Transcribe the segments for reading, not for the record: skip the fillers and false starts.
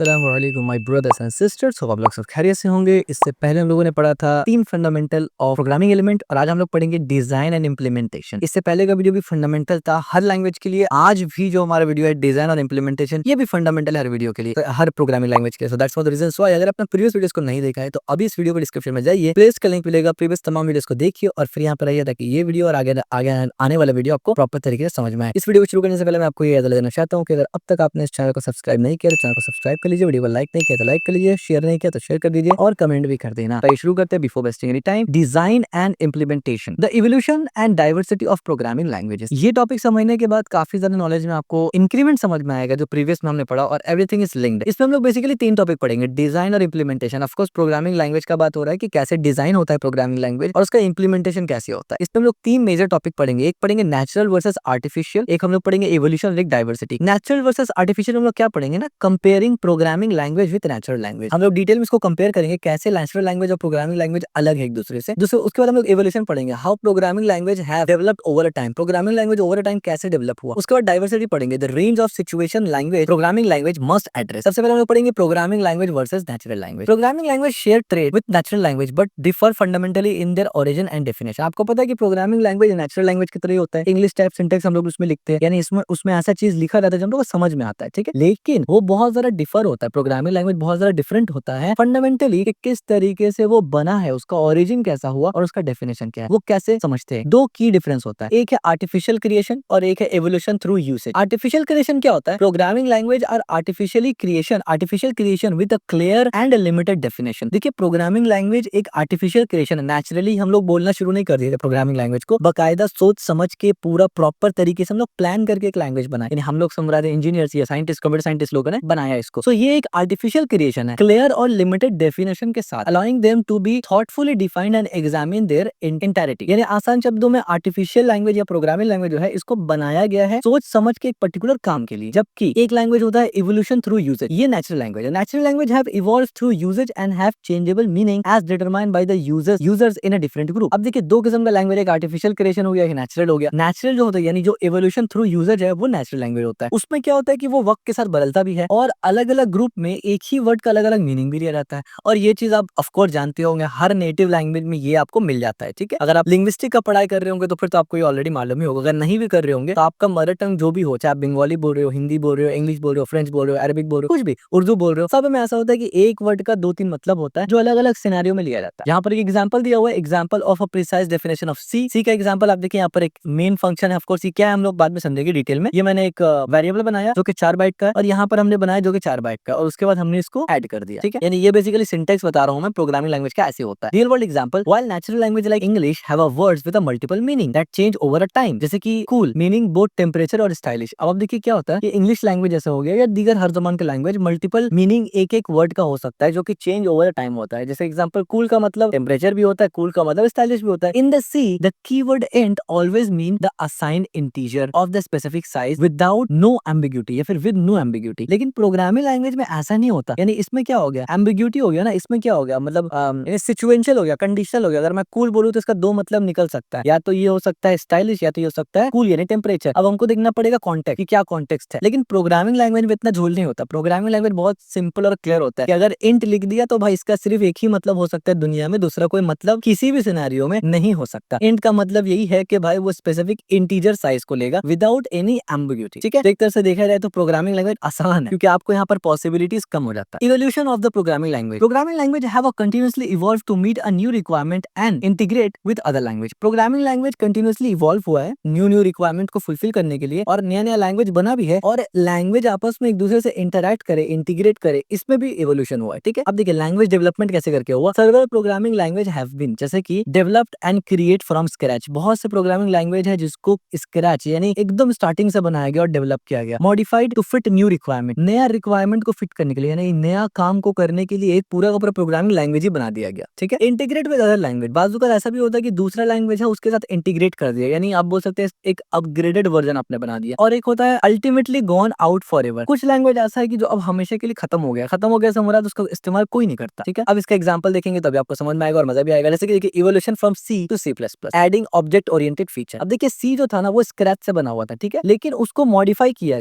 अस्सलामुअलैकुम my brothers and sisters, hope आप लोग सब खैरियत से होंगे। इससे पहले हम लोगों ने पढ़ा था 3 फंडामेंटल ऑफ प्रोग्रामिंग एलिमेंट और आज हम लोग पढ़ेंगे डिजाइन एंड इम्प्लीमेंटेशन। इससे पहले का वीडियो भी फंडामेंटल था हर लैंग्वेज के लिए। आज भी जो हमारा वीडियो है डिजाइन और इम्प्लीमेंटेशन, ये भी फंडामेंटल है हर वीडियो के लिए, तो हर प्रोग्रामिंग लैंग्वेज के लिए। So that's one the reason why अगर आपने प्रीवियस वीडियोस को नहीं देखा है तो अभी इस वीडियो को डिस्क्रिप्शन में जाइए, प्लेलिस्ट का लिंक मिलेगा, प्रीवियस तमाम वीडियोस को देखिए और फिर यहाँ पर आइए ताकि ये वीडियो और आगे आगे आने वाला वीडियो आपको प्रॉपर तरीके से समझ में आए। इस वीडियो को शुरू करने से पहले मैं आपको ये याद दिलाना चाहता हूँ कि अगर अब तक आपने इस चैनल को सब्सक्राइब नहीं किया तो चैनल को सब्सक्राइब कर लीजिए, वीडियो को लाइक नहीं किया तो लाइक कर लीजिए, शेयर नहीं किया तो शेयर कर दीजिए और कमेंट भी कर देना। तो शुरू करते हैं before wasting any time. Design and implementation, the evolution and diversity of programming languages. ये टॉपिक समझने के बाद काफी ज्यादा नॉलेज में आपको इंक्रीमेंट समझ में आएगा जो प्रीवियस में हमने पढ़ा, और एवरीथिंग इज लिंक्ड। इसमें हम लोग बेसिकली 3 टॉपिक पढ़ेंगे, डिजाइन और implementation. Of course programming language का बात हो रहा है कि कैसे डिजाइन होता है प्रोग्रामिंग लैंग्वेज और उसका इम्प्लीमेंटेशन कैसे होता है। इसमें हम लोग 3 मेजर टॉपिक पढ़ेंगे। एक पढ़ेंगे नेचुरल वर्सेस आर्टिफिशियल, एक हम लोग पढ़ेंगे इवोल्यूशन और एक डाइवर्सिटी। नेचुरल वर्सेस आर्टिफिशियल हम लोग क्या पढ़ेंगे ना, comparing programming language with natural language. हम लोग डिटेल में इसको कंपेयर करेंगे कैसे नेचुरल लैंग्वेज और प्रोग्रामिंग लैंग्वेज अलग है एक दूसरे से। उसके बाद हम लोग इवोल्यूशन पढ़ेंगे, how programming language have developed over a time. Programming language over a time कैसे डेवलप हुआ। उसके बाद डाइवर्सिटी पढ़ेंगे, the range of situation language programming language must address. सबसे पहले हम लोग पढ़ेंगे programming language versus natural language. Programming language share trade with natural language but differ fundamentally in their origin and definition. आपको पता है कि प्रोग्रामिंग लैंग्वेज नेचुरल लैंग्वेज की तरह ही होता है। इंग्लिश टाइप सिंटेक्स हम लोग उसमें लिखते हैं, यानी इसमें उसमें ऐसा चीज लिखा रहता है जो हम लोग को समझ में आता है, ठीक है। लेकिन वो बहुत ज्यादा डिफर होता है, प्रोग्रामिंग लैंग्वेज बहुत ज्यादा डिफरेंट होता है फंडामेंटली कि किस तरीके से वो बना है, उसका ओरिजिन कैसा हुआ और उसका डेफिनेशन क्या है, वो कैसे समझते हैं। 2 की डिफरेंस होता है, एक है आर्टिफिशियल क्रिएशन और एक है evolution through usage. Artificial creation क्या होता है, programming language are artificial creation with a clear and limited definition. देखिए प्रोग्रामिंग लैंग्वेज एक आर्टिफिशियल क्रिएशन है। नेचुरली हम लोग बोलना शुरू नहीं कर दिए थे प्रोग्रामिंग लैंग्वेज को, बकायदा सोच समझ के पूरा प्रॉपर तरीके से हम लोग प्लान करके एक लैंग्वेज बनाए, यानी हम लोग समझ रहे इंजीनियर्स या साइंटिस्ट, कंप्यूटर साइंटिस्ट लोगों ने बनाया इसको। सो ये एक आर्टिफिशियल क्रिएशन है, क्लियर और लिमिटेड डेफिनेशन के साथ, allowing them to be thoughtfully defined and examine their entirety. यानी आसान शब्दों में आर्टिफिशियल लैंग्वेज या प्रोग्रामिंग लैंग्वेज जो है इसको बनाया गया है सोच समझ के एक पर्टिकुलर काम के लिए। जबकि एक लैंग्वेज होता है इवोल्यूशन थ्रू यूजेज, ये नेचुरल लैंग्वेज है। Natural language have evolved through usage and have changeable meaning as determined by the users in a different group. अब देखिए 2 किस्म का लैंग्वेज, एक आर्टिफिशियल क्रिएशन हो गया, एक नेचुरल हो गया। नेचुरल जो होता है यानी जो इवोल्यूशन थ्रू यूजेज है वो नेचुरल लैंग्वेज होता है। उसमें क्या होता है कि वो वक्त के साथ बदलता भी है और अलग अलग ग्रुप में एक ही वर्ड का अलग अलग मीनिंग भी लिया जाता है। और ये चीज आप ऑफ कोर्स जानते होंगे, हर नेटिव लैंग्वेज में ये आपको मिल जाता है, ठीक है। अगर आप लिंग्विस्टिक का पढ़ाई कर रहे होंगे तो फिर तो आपको ये ऑलरेडी मालूम ही होगा। अगर नहीं भी कर रहे होंगे तो आपका मदर टंग जो भी हो, चाहे आप बंगाली बोल रहे हो, हिंदी बोल रहे हो, इंग्लिश बोल रहे हो, फ्रेंच बोल रहे हो, अरबिक बोल रहे हो, कुछ भी, उर्दू बोल रहे हो, सब में ऐसा होता है कि एक वर्ड का 2-3 मतलब होता है जो अलग अलग सिनेरियो में लिया जाता है। यहाँ पर एक एग्जांपल दिया हुआ है, example of a precise definition of C. C का एग्जांपल आप देखिए, यहाँ पर एक मेन फंक्शन है। ऑफ कोर्स ये क्या है हम लोग बाद में समझेंगे डिटेल में। ये मैंने एक वेरिएबल बनाया जो कि 4 बाइट का है और यहाँ पर हमने बनाया जो कि 4 बाइट का, और उसके बाद हमने इसको ऐड कर दिया, ठीक है। यानी ये बेसिकली सिंटैक्स बता रहा हूँ मैं प्रोग्रामिंग लैंग्वेज का ऐसे होता है। Real world example, while natural language like English have a words with a multiple meaning that change over a time. जैसे कि कूल मीनिंग बोथ टेम्परेचर और स्टाइलिश। अब देखिए क्या होता है कि इंग्लिश लैंग्वेज जैसा हो गया या दीगर हर जमान के लैंग्वेज, मल्टीपल मीनिंग एक एक वर्ड का हो सकता है जो कि चेंज ओवर टाइम होता है। जैसे एग्जांपल, कूल का मतलब टेम्परेचर भी होता है, कूल का मतलब स्टाइलिश भी होता है। In the C the keyword int always mean the assigned integer of the specific size without no ambiguity या फिर विद नो एम्बिग्यूटी। लेकिन प्रोग्रामिंग लैंग्वेज में ऐसा नहीं होता, यानी इसमें क्या हो गया, एम्बिग्यूटी हो गया ना। इसमें क्या हो गया, मतलब सिचुएंशियल हो गया, कंडीशनल हो गया। अगर मैं कूल बोलूं तो इसका 2 मतलब निकल सकता है, या तो ये हो सकता है स्टाइलिश या तो ये हो सकता है कूल यानी टेम्परेचर। अब हमको देखना पड़ेगा कॉन्टेक्स्ट कि क्या कॉन्टेक्स्ट है। लेकिन प्रोग्रामिंग लैंग्वेज में इतना झोल नहीं होता। प्रोग्रामिंग लैंग्वेज बहुत सिंपल और क्लियर होता है कि अगर इंट लिख दिया तो भाई इसका सिर्फ एक ही मतलब हो सकता है दुनिया में, दूसरा कोई मतलब किसी भी सिनेरियो में नहीं हो सकता। इंट का मतलब यही है कि भाई वो स्पेसिफिक इंटीजर साइज को लेगा विदाउट एनी एम्बिग्यूटी, ठीक है। एक तरह से देखा जाए तो प्रोग्रामिंग लैंग्वेज आसान है क्योंकि आपको यहाँ पर पॉसिबिलिटीज कम हो जाता है। Evolution of the programming language, programming language have a continuously evolve to meet a new requirement and integrate with other language. Programming language continuously evolve हुआ है न्यू रिक्वायरमेंट को फुलफिल करने के लिए, और नया लैंग्वेज बना भी है, और लैंग्वेज आपस में एक दूसरे से इंटरैक्ट करे, इंटीग्रेट करे, इसमें भी इवोल्यूशन हुआ है, ठीक है। अब देखिए लैंग्वेज डेवलपमेंट कैसे करके हुआ। Server programming language have been, जैसे कि developed and create from scratch. बहुत से प्रोग्रामिंग लैंग्वेज है जिसको स्क्रैच यानी एकदम स्टार्टिंग से बनाया गया और डेवलप किया गया। Modified to fit new requirement, नया रिक्वायरमेंट को फिट करने के लिए, यानी नया काम को करने के लिए एक पूरा का पूरा प्रोग्रामिंग लैंग्वेज ही बना दिया गया, ठीक है। इंटीग्रेट विद अदर लैंग्वेज, बाजू का ऐसा भी होता है कि दूसरा लैंग्वेज है उसके साथ इंटीग्रेट कर दिया, यानी आप बोल सकते हैं एक अपग्रेडेड वर्जन आपने बना दिया। और एक होता है अल्टीमेटली गॉन आउट फॉरएवर। कुछ लैंग्वेज ऐसा है कि जो अब हमेशा के लिए खत्म हो गया समझ उसका इस्तेमाल कोई नहीं करता, ठीक है। अब इसका एग्जांपल देखेंगे तभी आपको समझ में आएगा और मजा भी आएगा। जैसे कि देखिए evolution from C to C plus plus, adding object oriented feature. अब देखिए सी जो था ना वो स्क्रैच से बना हुआ था, ठीक है, लेकिन उसको मॉडिफाई किया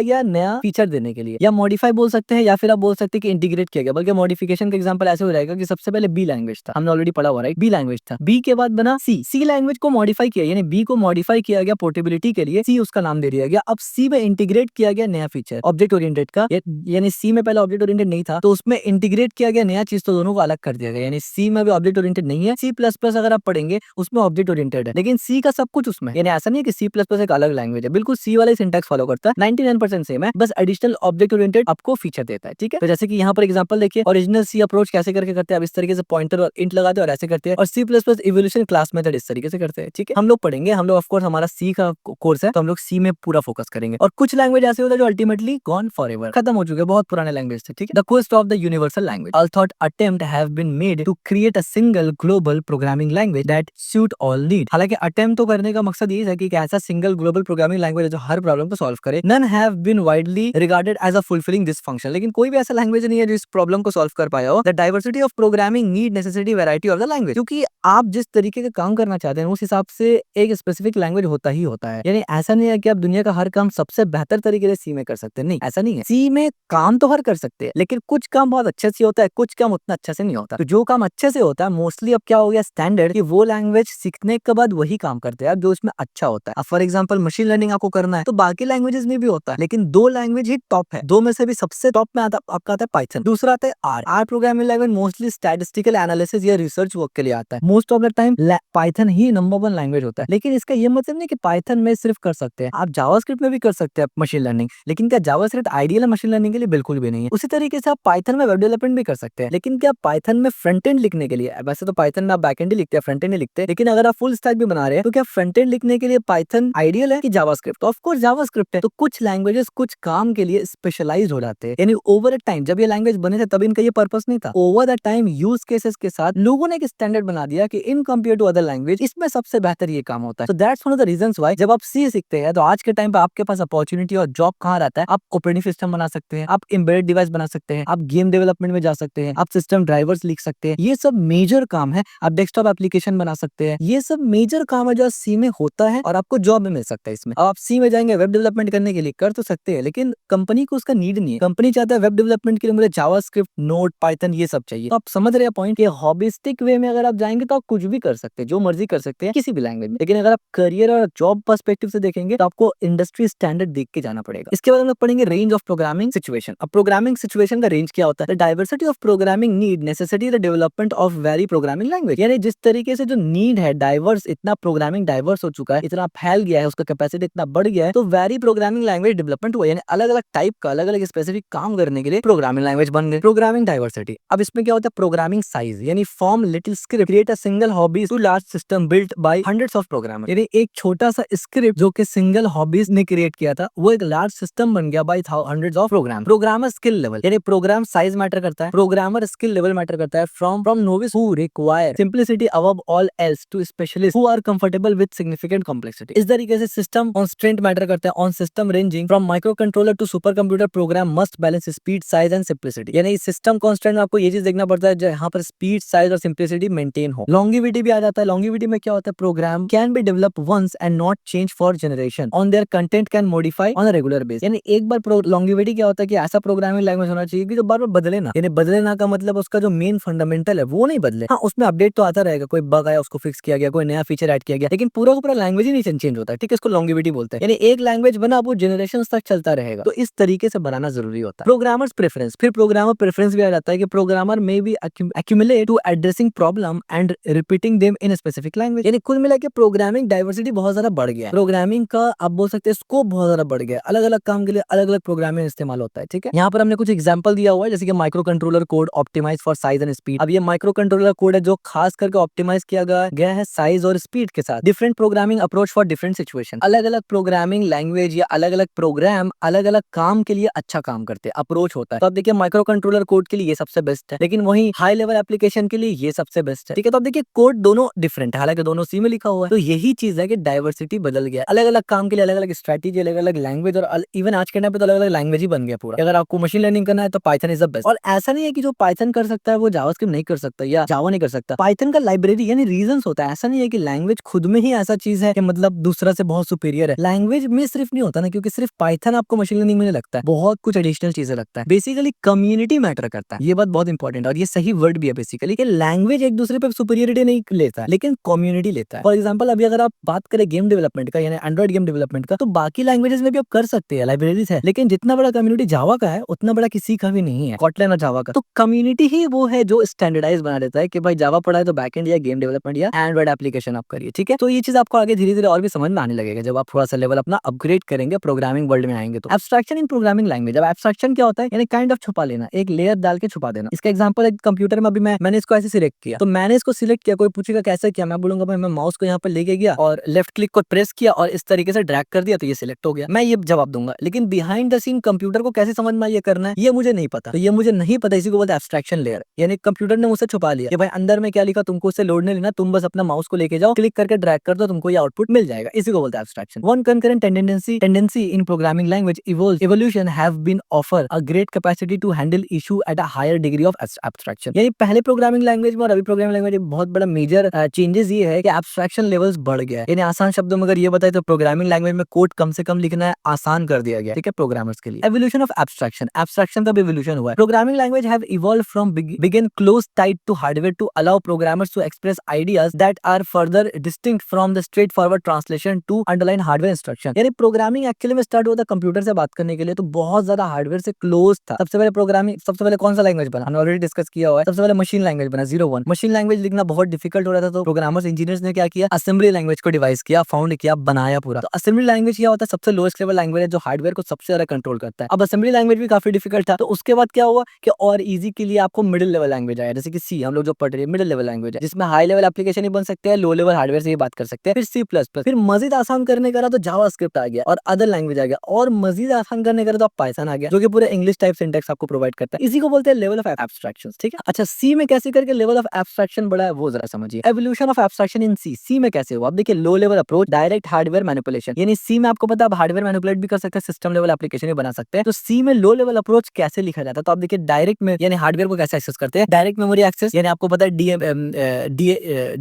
गया नया फीचर देने के लिए, या मॉडिफाई बोल सकते हैं या फिर आप बोल सकते हैं कि इंटीग्रेट किया गया, बल्कि मॉडिफिकेशन का एग्जांपल ऐसे हो जाएगा कि सबसे पहले बी लैंग्वेज था, हमने ऑलरेडी पढ़ा हुआ राइट, बी लैंग्वेज था, बी के बाद बना सी लैंग्वेज को मॉडिफाई किया, यानी बी को मॉडिफाई किया गया पोर्टेबिलिटी के लिए, सी उसका नाम दे दिया गया। अब सी में इंटीग्रेट किया गया नया फीचर ऑब्जेक्ट ओरिएंटेड का, यानी सी में पहले ऑब्जेक्ट ओरिएंटेड नहीं था तो उसमें इंटीग्रेट किया गया नया चीज, तो दोनों को अलग कर दिया गया, यानी सी में भी ऑब्जेक्ट ओरिएंटेड नहीं है, सी प्लस प्लस अगर आप पढ़ेंगे उसमें ऑब्जेक्ट ओरिएंटेड है, लेकिन सी का सब कुछ उसमें, यानी ऐसा नहीं है कि सी प्लस प्लस एक अलग लैंग्वेज है, बिल्कुल सी वाला सिंटैक्स फॉलो करता है, 99% सेम है, बस एडिशनल ऑब्जेक्ट ओरिएंटेड आपको फीचर देता है, ठीक है। तो जैसे कि यहाँ पर एग्जांपल देखिए, ओरिजिनल सी अप्रोच कैसे करके करते हैं, अब इस तरीके से पॉइंटर और इंट लगाते हैं और ऐसे करते हैं, और C plus plus evolution class method इस तरीके से करते हैं, ठीक है। हम लोग पढ़ेंगे, हम लोग ऑफकोर्स हमारा सी का कोर्स है तो हम लोग सी में पूरा फोकस करेंगे, और कुछ लैंग्वेज ऐसे होता है जो अल्टीमेटली गॉन फॉरएवर, खत्म हो चुके हैं, बहुत पुराने लैंग्वेज थे, ठीक है। The quest of the universal language, all thought attempt have been made to create a single global programming language that suit all need. हालांकि अटेम्प्ट तो करने का मकसद ये है कि ऐसा सिंगल ग्लोबल प्रोग्रामिंग लैंग्वेज है जो हर प्रॉब्लम को सॉल्व करे। None have been widely regarded as a fulfilling this function, लेकिन कोई भी ऐसा लैंग्वेज नहीं है जो इस प्रॉब्लम को सॉल्व कर पाया हो। The diversity of programming need necessity variety of the language, क्योंकि आप जिस तरीके का काम करना चाहते हैं उस हिसाब से एक स्पेसिफिक लैंग्वेज होता ही होता है, यानी ऐसा नहीं है कि आप दुनिया का हर काम सबसे बेहतर तरीके से सी में कर सकते हैं, नहीं ऐसा नहीं है। सी में काम तो हर कर सकते हैं, लेकिन कुछ काम बहुत अच्छे से होता है, कुछ काम उतना अच्छे से नहीं होता। तो जो काम अच्छे से होता है मोस्टली अब क्या हो गया स्टैंडर्ड, कि वो लैंग्वेज सीखने के बाद वही काम करते हैं जो इसमें अच्छा होता है। अब फॉर एग्जांपल मशीन लर्निंग आपको करना है तो बाकी लैंग्वेजेस में भी होता है, लेकिन दो लैंग्वेज ही टॉप है, दो में से भी सबसे टॉप में आपका आता है पाइथन, दूसरा आता है R programming language mostly statistical analysis या रिसर्च वर्क के लिए आता है। Most of the time Python he number 1 language होता है, लेकिन इसका ये मतलब नहीं कि पाइथन में सिर्फ कर सकते हैं, आप जावास्क्रिप्ट में भी कर सकते हैं मशीन लर्निंग, लेकिन क्या जावास्क्रिप्ट आइडियल है मशीन लर्निंग के लिए? बिल्कुल भी नहीं है। उसी तरीके से आप पाइथन में वेब डेवलपमेंट भी कर सकते हैं, लेकिन क्या पाइथन में फ्रंट एंड लिखने के लिए, वैसे तो पाइथन में आप बैक एंड ही लिखते हैं, फ्रंट एंड ही लिखते हैं, लेकिन अगर आप फुल स्टैक भी बना रहे हैं तो क्या फ्रंट एंड लिखने के लिए पाइथन आइडियल है कि जावास्क्रिप्ट? ऑफ कोर्स जावास्क्रिप्ट है। तो कुछ लैंग्वेजेस कुछ काम के लिए स्पेशलाइज्ड हो जाते हैं, यानी ओवर टाइम जब ये लैंग्वेज बने थे तब इनका ये पर्पस नहीं था, over the time use cases के साथ लोगों ने एक स्टैंडर्ड बना दिया कि in compare to other language इसमें सबसे बेहतर ये काम होता है। तो that's one of the reasons why जब आप सी सीखते हैं तो आज के टाइम पे आपके पास अपॉर्चुनिटी और जॉब कहाँ रहता है, आप ऑपरेटिंग सिस्टम बना सकते हैं, आप एम्बेडेड डिवाइस बना सकते हैं, आप गेम डेवलपमेंट में जा सकते हैं, आप सिस्टम ड्राइवर्स लिख सकते हैं, ये सब मेजर काम है। आप डेस्कटॉप एप्लीकेशन बना सकते हैं, ये सब मेजर काम है जो सी में होता है और आपको जॉब में मिल सकता है इसमें। अब आप सी में जाएंगे वेब डेवलपमेंट करने के लिए, कर तो सकते हैं, लेकिन कंपनी को उसका नीड नहीं है। कंपनी चाहता है वेब डेवलपमेंट के लिए मुझे जावास्क्रिप्ट, नोड, पाइथन ये सब चाहिए। तो आप समझ रहे हैं पॉइंट, ये हॉबिस्टिक वे में अगर आप जाएंगे तो आप कुछ भी कर सकते हैं, जो मर्जी कर सकते हैं किसी भी लैंग्वेज में, लेकिन अगर आप करियर और जॉब पर्सपेक्टिव से देखेंगे तो आपको इंडस्ट्री स्टैंडर्ड देख के जाना पड़ेगा। इसके बाद हम लोग पढ़ेंगे रेंज ऑफ प्रोग्रामिंग सिचुएशन। अब प्रोग्रामिंग सिचुएशन का रेंज क्या होता है? Diversity of programming need necessity the development of very programming language, यानी जिस तरीके से जो नीड है डाइवर्स, इतना प्रोग्रामिंग डाइवर्स हो चुका है, इतना फैल गया है, उसका कैपेसिटी इतना बढ़ गया है, तो वेरी प्रोग्रामिंग लैंग्वेज डेवलपमेंट हुआ, यानी अलग अलग टाइप का अलग अलग स्पेसिफिक काम करने के लिए प्रोग्रामिंग लैंग्वेज बन गए। प्रोग्रामिंग डाइवर्सिटी, अब इसमें क्या होता है? प्रोग्रामिंग साइज, यानी form little script create a single hobbies to large system built by hundreds of programmer, यानी एक छोटा सा स्क्रिप्ट जो कि सिंगल हॉबीज ने क्रिएट किया था वो एक लार्ज सिस्टम बन गया by hundreds of program. Programmer skill level, यानी प्रोग्राम साइज मैटर करता है, प्रोग्रामर स्किल लेवल मैटर करता है, from novice who require simplicity above all else to specialist who are comfortable with significant complexity. इस तरीके से सिस्टम कॉन्स्ट्रेंट मैटर करता है, on system ranging from micro controller to super computer program must balance speed, size and simplicity, यानी system constraint में आपको ये चीज देखना पड़ता है जहां पर स्पीड, साइज और सिंपलिसिटी मेंटेन हो। लॉन्गिविटी भी आ जाता है। लॉन्गिविटी में क्या होता है? Program can be develop once and not change for generation on their content can modify on a regular base, यानी एक बार लॉन्गिविटी क्या होता है कि ऐसा प्रोग्रामिंग लैंग्वेज होना चाहिए कि जो बार बार बदले ना, यानी बदले ना का मतलब उसका जो मेन फंडामेंटल है वो नहीं बदले। हाँ, उसमें अपडेट तो आता रहेगा, कोई बग आया उसको फिक्स किया गया, कोई नया फीचर ऐड किया गया, लेकिन पूरा का पूरा लैंग्वेज ही नहीं चेंज होता है, ठीक है। इसको लॉन्गिविटी बोलते हैं, यानी एक लैंग्वेज बना वो जनरेशन तक चलता रहेगा, तो इस तरीके से बनाना जरूरी होता है। प्रोग्रामर्स प्रेफरेंस, फिर प्रोग्रामर प्रेफरेंस भी आ जाता है कि प्रोग्रामर में भी accumulate to addressing problem and repeating them in a specific language, यानी कुल मिला के प्रोग्रामिंग डाइवर्सिटी बहुत ज्यादा बढ़ गया है। प्रोग्रामिंग का आप बोल सकते हैं स्कोप बहुत ज्यादा बढ़ गया है, अलग अलग काम के लिए अलग अलग प्रोग्रामिंग इस्तेमाल होता है, ठीक है। यहाँ पर हमने कुछ एग्जांपल दिया हुआ है, जैसे कि micro controller code optimize for size and speed. अब ये माइक्रो कंट्रोलर कोड है जो खास करके ऑप्टिमाइज किया गया है साइज और स्पीड के साथ। Different programming approach for different situation, अलग अलग प्रोग्रामिंग लैंग्वेज या अलग अलग प्रोग्राम अलग अलग काम के लिए अच्छा काम करते हैं, अप्रोच होता है। तो अब देखिए माइक्रो कंट्रोलर कोड के लिए ये सबसे बेस्ट है, लेकिन वही हाई लेवल एप्लीकेशन के लिए ये सबसे बेस्ट है, ठीक है। तो अब देखिए कोड दोनों डिफरेंट है, हालांकि दोनों सी में लिखा हुआ है, तो यही चीज है कि डाइवर्सिटी बदल गया, अलग अलग काम के लिए अलग अलग स्ट्रेटेजी, अलग अलग लैंग्वेज, और इवन आज के टाइम पे तो अलग अलग लैंग्वेज ही बन गया पूरा। अगर आपको मशीन लर्निंग करना है तो पाइथन इज द बेस्ट, और ऐसा नहीं है कि जो पाइथन कर सकता है वो जावास्क्रिप्ट नहीं कर सकता या जावा नहीं कर सकता। पाइथन का लाइब्रेरी यानी रीजंस होता है, ऐसा नहीं है कि लैंग्वेज खुद में ही ऐसा चीज है कि मतलब दूसरा से बहुत सुपीरियर है। लैंग्वेज में सिर्फ नहीं होता ना, क्योंकि सिर्फ पाइथन आपको मशीन लर्निंग में लगता है, बहुत कुछ एडिशनल चीजें रखता है। बेसिकली कम्युनिटी मैटर करता है, ये बात बहुत इंपॉर्टेंट है और ये सही वर्ड भी है बेसिकली कि लैंग्वेज एक दूसरे पे सुपीरियरिटी नहीं लेता है, लेकिन कम्युनिटी लेता है। फॉर एग्जांपल अभी अगर आप बात करें गेम डेवलपमेंट का, यानी एंड्रॉइड गेम डेवलपमेंट का, तो बाकी लैंग्वेजेस में भी आप कर सकते हैं, लाइब्रेरीज है, लेकिन जितना बड़ा कम्युनिटी जावा का है उतना बड़ा किसी का भी नहीं है, कॉटलैन और जावा का। तो कम्युनिटी ही वो है जो स्टैंडर्डाइज बना देता है कि भाई जावा पढ़ा है तो बैकएंड या गेम डेवलपमेंट या एंड्रॉइड एप्लीकेशन आप करिए, ठीक है। तो ये चीज आपको आगे धीरे धीरे और भी समझ में आने लगेगा जब आप थोड़ा सा लेवल अपना अपग्रेड करेंगे, प्रोग्रामिंग वर्ल्ड में आएंगे। तो एब्स्ट्रैक्शन इन प्रोग्रामिंग लैंग्वेज, अब एब्स्ट्रैक्शन क्या होता है, यानी काइंड ऑफ छुपा लेना, एक लेयर डाल के छुपा देना। इसका एग्जांपल एक कंप्यूटर में अभी मैंने इसको ऐसे सिलेक्ट किया, तो मैंने इसको सिलेक्ट किया, कोई पूछेगा कैसे किया, मैं बोलूंगा भाई मैं माउस को यहाँ पर लेके गया और लेफ्ट क्लिक को प्रेस किया और इस तरीके से ड्रैग कर दिया तो ये सिलेक्ट हो गया, मैं ये जवाब दूंगा। लेकिन बिहाइंड द सीन कंप्यूटर को कैसे समझ में ये करना है ये मुझे नहीं पता, तो ये मुझे नहीं पता, इसी को बोलते हैं एब्स्ट्रैक्शन लेयर। यानी कंप्यूटर ने मुझसे छुपा लिया कि भाई अंदर में क्या लिखा तुमको उससे लोड नहीं लेना, तुम बस अपना माउस को लेके जाओ, क्लिक करके ड्रैग कर दो, तुमको ये आउटपुट मिल जाएगा, इसी को बोलते हैं abstraction. One concurrent tendency in programming language evolution have been offer a great capacity to handle issue at a higher degree of abstraction। यानी पहले प्रोग्रामिंग लैंग्वेज में और अभी प्रोग्रामिंग लैंग्वेज में बहुत बड़ा मेजर चेंजेस ये है कि एब्स्ट्रैक्शन लेवल्स बढ़ गया है। यानी आसान शब्दों में अगर ये बताए तो प्रोग्रामिंग लैंग्वेज में कोड कम से कम लिखना है आसान कर दिया गया, ठीक है, प्रोग्रामर्स के लिए। एवोल्यूशन ऑफ एब्स्ट्रैक्शन, एब्स्ट्रैक्शन का भी एवोल्यूशन हुआ है। Programming language have evolved from begin close tied to hardware to allow programmers to express ideas that are further distinct from the straightforward translation to underline hardware instruction। यानी programming actually में start हुआ था computer से बात करने के लिए, तो बहुत ज्यादा हार्डवेयर से क्लोज था। सबसे पहले प्रोग्रामिंग, सबसे पहले कौन सा लैंग्वेज बना, हमने ऑलरेडी डिस्कस किया हुआ है, सबसे पहले मशीन लैंग्वेज बना 01। मशीन लैंग्वेज लिखना बहुत डिफिकल्ट हो रहा था, तो प्रोग्रामर्स इंजीनियर्स ने क्या किया, असेंबली लैंग्वेज को डिवाइस किया, फाउंड किया, बनाया पूरा। तो असेंबली लैंग्वेज क्या होता है, सबसे लोएस्ट लेवल लैंग्वेज है जो हार्डवेयर को सबसे ज्यादा कंट्रोल करता है। अब असेंबली लैंग्वेज भी काफी डिफिकल्ट था, तो उसके बाद क्या हुआ कि और इजी के लिए आपको मिडिल लेवल लैंग्वेज आया, जैसे कि सी, हम लोग जो पढ़ रहे हैं मिडिल लेवल लैंग्वेज है, जिसमें हाई लेवल एप्लीकेशन ही बन सकते हैं, लो लेवल हार्डवेयर से ही बात कर सकते हैं। फिर C++, फिर मजीद आसान करने का तो जावास्क्रिप्ट आ गया और अदर लैंग्वेज आ गया, और मजीद आसान करने का तो पाइथन आ गया जो कि पूरे इंग्लिश टाइप सिंटैक्स आपको प्रोवाइड करता है। इसी को बोलते हैं लेवल ऑफ एब्स्ट्रैक्शंस, ठीक है। अच्छा, सी में कैसे करके लेवल ऑफ एब्स्ट्रैक्शन बढ़ा है वो जरा समझिए। एवोल्यूशन ऑफ एब्स्ट्रैक्शन इन सी में कैसे हुआ, अब देखिए, low level approach, direct hardware manipulation. यानी सी में आपको पता है आप हार्डवेयर मैनिपुलेट भी कर सकते हैं, सिस्टम लेवल एप्लीकेशन भी बना सकते हैं। तो सी में लो लेवल अप्रोच कैसे लिखा जाता है, तो आप देखिए डायरेक्ट में, यानी हार्डवेयर को कैसे एक्सेस करते हैं, डायरेक्ट मेमोरी एक्सेस, यानी आपको पता है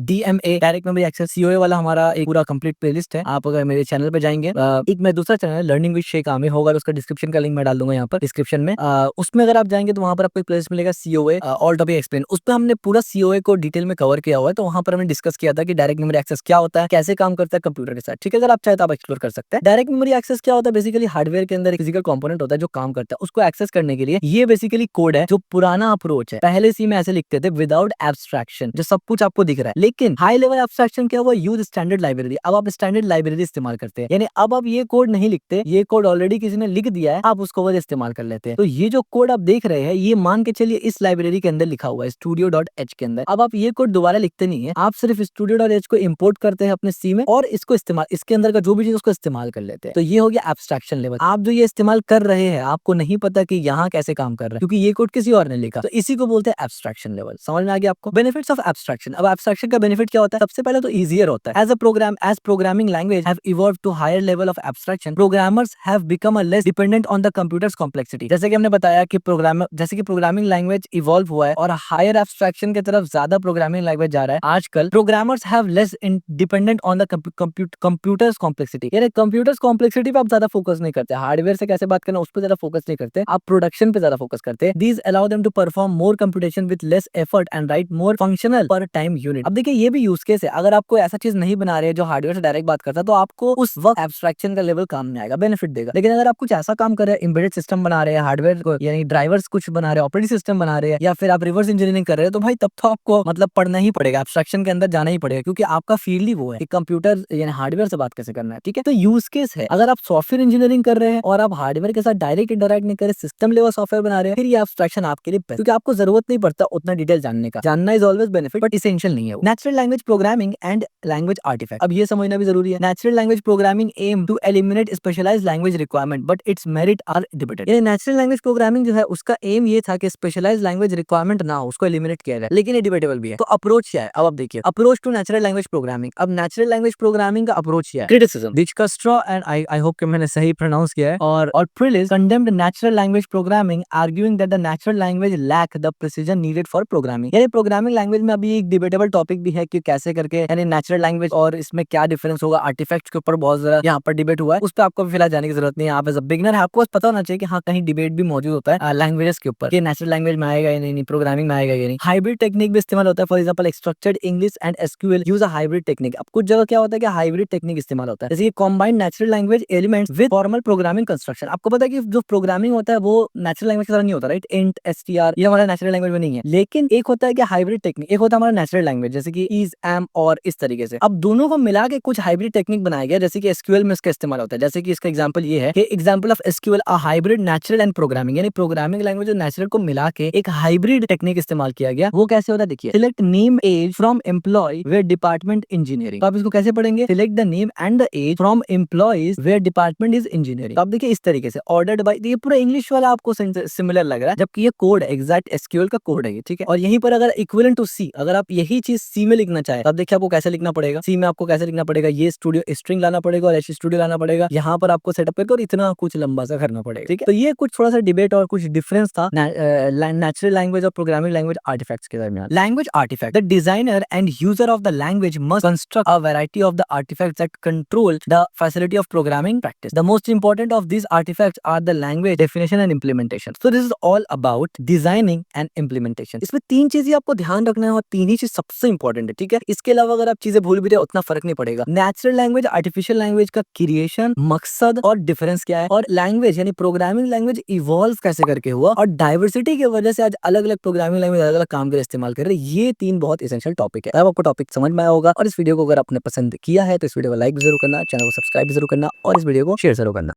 DMA, direct memory access. COA वाला हमारा एक पूरा कंप्लीट प्लेलिस्ट है, आप अगर मेरे चैनल पे जाएंगे, एक मैं दूसरा चैनल है लर्निंग विद शेख आमिर होगा, उसका डिस्क्रिप्शन का लिंक मैं डाल दूंगा यहाँ पर डिस्क्रिप्शन में। उसमें अगर आप जाएंगे तो वहां पर आपको एक प्लेलिस्ट मिलेगा COA ऑल टॉपिक एक्सप्लेन, उस पर हमने पूरा COA को डिटेल में कवर किया हुआ है। तो वहां पर हमने डिस्कस किया था कि डायरेक्ट मेमोरी एक्सेस क्या होता है, कैसे काम करता है कंप्यूटर के साथ, ठीक है। अगर आप चाहे तो आप एक्सप्लोर कर सकते हैं। डायरेक्ट मेमोरी एक्सेस क्या होता है, बेसिकली हार्डवेयर के अंदर एक फिजिकल कंपोनेंट होता है जो काम करता है, उसको एक्सेस करने के लिए ये बेसिकली कोड है जो पुराना अप्रोच है। पहले सी में ऐसे लिखते थे विदाउट एब्स्ट्रैक्शन, जो सब कुछ आपको दिख रहा है, लेकिन हाई लेवल एब्स्ट्रैक्शन क्या हुआ, यूज स्टैंडर्ड लाइब्रेरी। अब आप स्टैंडर्ड लाइब्रेरी इस्तेमाल करते हैं, यानी अब आप ये कोड नहीं लिखते, ये कोड ऑलरेडी किसी ने लिख दिया है, आप उसको वजह इस्तेमाल कर लेते हैं। तो ये जो कोड आप देख रहे हैं, ये मान के चलिए इस लाइब्रेरी के अंदर लिखा हुआ है studio.h के अंदर। अब आप ये कोड दोबारा लिखते नहीं है, आप सिर्फ studio.h को इंपोर्ट करते हैं अपने सी में और इसको इस्तेमाल, इसके अंदर का जो भी चीज उसको इस्तेमाल कर लेते हैं। तो ये हो गया एब्स्ट्रैक्शन लेवल। आप जो ये इस्तेमाल कर रहे हैं आपको नहीं पता कि यहाँ कैसे काम कर रहा है, क्योंकि ये कोड किसी और ने लिखा, तो इसी को बोलते हैं एब्स्ट्रैक्शन लेवल। समझ में आ गया आपको। बेनिफिट्स ऑफ एब्स्ट्रैक्शन, अब एब्स्ट्रैक्शन का बेनिफिट क्या होता है, सबसे पहले तो ईजियर होता है। As programming language have evolved to higher level of abstraction, programmers have become a less dependent on the computer's complexity. जैसे कि हमने बताया कि प्रोग्रामिंग लैंग्वेज इवॉल्व हुआ है और हायर एब्स्ट्रैक्शन की तरफ ज्यादा प्रोग्रामिंग लैंग्वेज जा रहा है आजकल। Programmers have less dependent on the computer's complexity, यानी कंप्यूटर्स कॉम्प्लेक्सिटी पे आप ज्यादा फोकस नहीं करते, हार्डवेयर से कैसे बात करना उस पर ज्यादा फोकस नहीं करते, आप प्रोडक्शन पे ज्यादा फोकस करते हैं। These allow them to perform more computation with less effort and write more functional per time unit. अब देखिए ये भी यूज केस है, अगर आपको ऐसा चीज नहीं बना रहे जो हार्डवेयर से डायरेक्ट बात करता है तो आपको उस वक्त एब्स्ट्रैक्शन का लेवल काम नहीं आएगा, बेनिफिट देगा। लेकिन अगर आप कुछ ऐसा काम कर रहे हैं, एम्बेडेड सिस्टम बना रहे हैं, हार्डवेयर को यानी ड्राइवर्स कुछ बना रहे हैं, ऑपरेटिंग सिस्टम बना रहे हैं, या फिर आप रिवर्स इंजीनियरिंग कर रहे हैं, तो भाई तब तो आपको मतलब पढ़ना ही पड़ेगा, एब्स्ट्रैक्शन के अंदर जाना ही पड़ेगा, क्योंकि आपका फील्ड ही वो है कि कंप्यूटर यानी हार्डवेयर से बात कैसे करना है, ठीक है। तो यूज केस है, अगर आप सॉफ्टवेयर इंजीनियरिंग कर रहे हैं और आप हार्डवेयर के साथ डायरेक्ट इंटरैक्ट नहीं कर रहे, सिस्टम लेवल सॉफ्टवेयर बना रहे हैं, फिर ये एब्स्ट्रैक्शन आपके लिए बेस्ट, क्योंकि आपको जरूरत नहीं पड़ता उतना डिटेल जानने का। जानना is always benefit but essential नहीं है। Natural language programming and language artifact, अब ये समझना भी जरूरी है। Natural language programming aim to eliminate specialized language requirement but its merit are debated. यानी नेचुरल लैंग्वेज प्रोग्रामिंग जो है उसका एम ये था कि स्पेशलाइज्ड लैंग्वेज रिक्वायरमेंट ना हो, उसको एलिमिनेट किया जाए, लेकिन ये डिबेटेबल भी है। तो अप्रोच क्या है, अब आप देखिए approach to natural language programming. अब नेचुरल लैंग्वेज प्रोग्रामिंग का अप्रोच क्या है, criticism, Dijkstra and I hope कि मैंने सही प्रोनाउंस किया है, और Perlis condemned natural language programming arguing that the natural language lack the precision needed for programming. यानी प्रोग्रामिंग लैंग्वेज में अभी एक डिबेटेबल टॉपिक भी है कि कैसे करके, यानी नेचुरल लैंग्वेज और इसमें क्या डिफरेंस होगा, आर्टिफैक्ट्स के ऊपर बहुत ज्यादा यहाँ पर डिबेट हुआ है, उस पर आपको फिलहाल जाने की जरूरत नहीं है। आप एज अ बिगिनर है, आपको बस पता होना चाहिए कि हाँ कहीं डिबेट भी मौजूद होता है लैंग्वेजेस के ऊपर कि नेचुरल लैंग्वेज में आएगा या नहीं, प्रोग्रामिंग में आएगा या नहीं। हाइब्रिड टेक्निक भी इस्तेमाल होता है। For example structured English and SQL use a hybrid technique. अब कुछ जगह क्या होता है कि हाइब्रिड टेक्निक इस्तेमाल होता है, जैसे कि combined natural language elements with formal programming construction. आपको पता है कि जो प्रोग्रामिंग होता है वो नेचुरल लैंग्वेज की तरह नहीं होता, राइट? इंट एसटीआर ये हमारा नेचुरल लैंग्वेज में नहीं है। लेकिन एक होता है कि हाइब्रिड टेक्निक, एक होता है हमारा नेचुरल लैंग्वेज जैसे कि इज, एम और इस तरीके से। अब दोनों को मिला के कुछ हाइब्रिड टेक्निक बनाया गया, जैसे कि एसक्यूएल में इसका इस्तेमाल होता है। जैसे कि इसका एग्जांपल ये है कि example of SQL a hybrid natural and programming, यानी प्रोग्रामिंग लैंग्वेज और नेचुरल को मिला के एक हाइब्रिड टेक्निक इस्तेमाल किया गया। वो कैसे होता है देखिए, select name age from employ where department engineering. तो आप इसको कैसे पढ़ेंगे, select the name and the age from employees where department is engineering. तो आप देखिए इस तरीके से ऑर्डर्ड बाय, ये पूरा इंग्लिश वाला आपको सिमिलर लग रहा है, जबकि ये कोड है, एग्जैक्ट एसक्यूएल का कोड है ये, ठीक है। और यहीं पर अगर इक्विवेलेंट टू सी, अगर आप यही चीज सी में लिखना चाहे तो आप देखिए आपको कैसे लिखना पड़ेगा। सी में आपको कैसे लिखना पड़ेगा, ये स्टूडियो स्ट्रिंग लाना पड़ेगा और एच स्टूडियो लाना पड़ेगा, यहाँ पर आपको सेटअप करके और इतना कुछ लंबा सा करना पड़ेगा, ठीक है। तो ये कुछ थोड़ा सा डिबेट और कुछ डिफरेंस था नेचुरल लैंग्वेज और प्रोग्रामिंग लैंग्वेज आर्टिफैक्ट्स के दरमियान। Language artifact, the designer and user of the language must construct a variety of the artifacts that control the facility of programming practice. The most important of these artifacts are the language definition and implementation. So this is all about designing and implementation. इसमें तीन चीजें आपको ध्यान रखना है और तीन ही चीज सबसे इंपॉर्टेंट है, ठीक है। इसके अलावा अगर आप चीजें भूल भी रहे उतना फर्क नहीं पड़ेगा। नेचुरल लैंग्वेज आर्टिफिशियल लैंग्वेज का क्रिएशन, मकसद और डिफरेंस क्या है, और लैंग्वेज यानी प्रोग्रामिंग लैंग्वेज इवॉल्व कैसे करके हुआ, और डाइवर्सिटी की वजह से आज अलग अलग प्रोग्रामिंग लैंग्वेज अलग अलग काम के लिए इस्तेमाल कर रहे हैं। ये तीन बहुत एसेंशियल टॉपिक है। अब आपको टॉपिक समझ में आया होगा, और इस वीडियो को अगर आपने पसंद किया है तो इस वीडियो को लाइक जरूर करना, चैनल को सब्सक्राइब जरूर करना और इस वीडियो को शेयर जरूर करना।